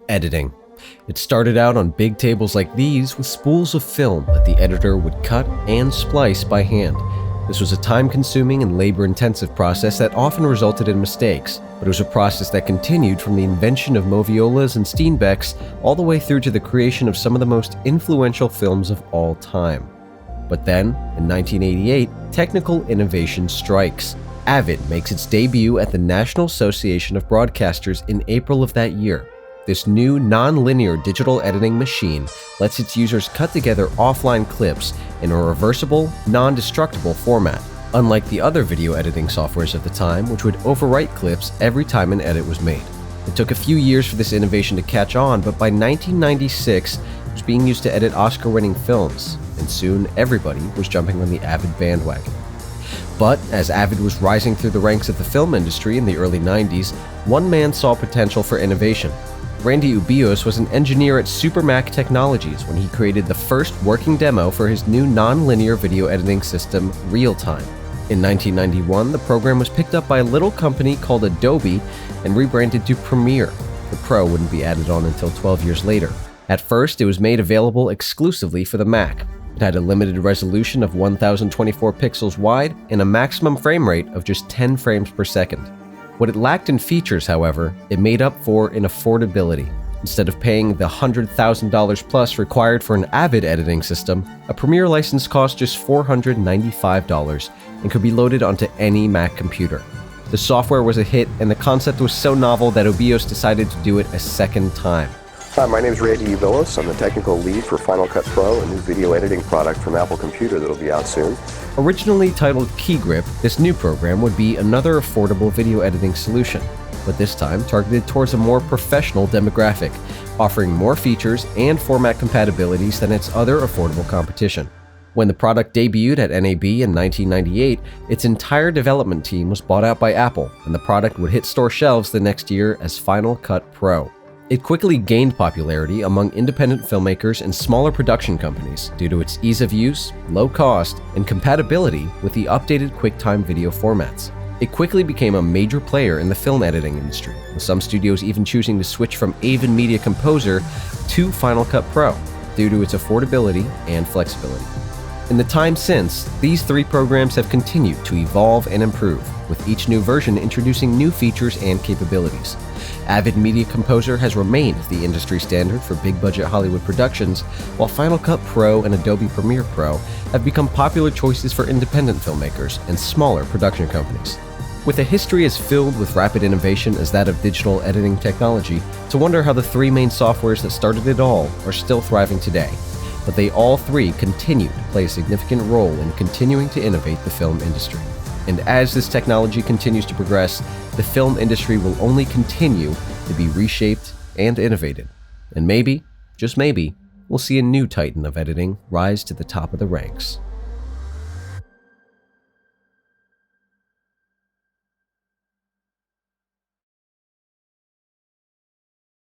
Editing. It started out on big tables like these with spools of film that the editor would cut and splice by hand. This was a time-consuming and labor-intensive process that often resulted in mistakes, but it was a process that continued from the invention of Moviolas and Steenbecks all the way through to the creation of some of the most influential films of all time. But then, in 1988, technical innovation strikes. Avid makes its debut at the National Association of Broadcasters in April of that year. This new non-linear digital editing machine lets its users cut together offline clips in a reversible, non-destructible format, unlike the other video editing softwares of the time, which would overwrite clips every time an edit was made. It took a few years for this innovation to catch on, but by 1996, it was being used to edit Oscar-winning films, and soon everybody was jumping on the Avid bandwagon. But as Avid was rising through the ranks of the film industry in the early 90s, one man saw potential for innovation. Randy Ubios was an engineer at Supermac Technologies when he created the first working demo for his new non-linear video editing system, Realtime. In 1991, the program was picked up by a little company called Adobe and rebranded to Premiere. The Pro wouldn't be added on until 12 years later. At first, it was made available exclusively for the Mac. It had a limited resolution of 1024 pixels wide and a maximum frame rate of just 10 frames per second. What it lacked in features, however, it made up for in affordability. Instead of paying the $100,000 plus required for an Avid editing system, a Premiere license cost just $495 and could be loaded onto any Mac computer. The software was a hit, and the concept was so novel that Ubios decided to do it a second time. Hi, my name is Randy Ubios. I'm the technical lead for Final Cut Pro, a new video editing product from Apple Computer that'll be out soon. Originally titled KeyGrip, this new program would be another affordable video editing solution, but this time targeted towards a more professional demographic, offering more features and format compatibilities than its other affordable competition. When the product debuted at NAB in 1998, its entire development team was bought out by Apple, and the product would hit store shelves the next year as Final Cut Pro. It quickly gained popularity among independent filmmakers and smaller production companies due to its ease of use, low cost, and compatibility with the updated QuickTime video formats. It quickly became a major player in the film editing industry, with some studios even choosing to switch from Avid Media Composer to Final Cut Pro due to its affordability and flexibility. In the time since, these three programs have continued to evolve and improve, with each new version introducing new features and capabilities. Avid Media Composer has remained the industry standard for big-budget Hollywood productions, while Final Cut Pro and Adobe Premiere Pro have become popular choices for independent filmmakers and smaller production companies. With a history as filled with rapid innovation as that of digital editing technology, to wonder how the three main softwares that started it all are still thriving today. But they all three continue to play a significant role in continuing to innovate the film industry. And as this technology continues to progress, the film industry will only continue to be reshaped and innovated. And maybe, just maybe, we'll see a new titan of editing rise to the top of the ranks.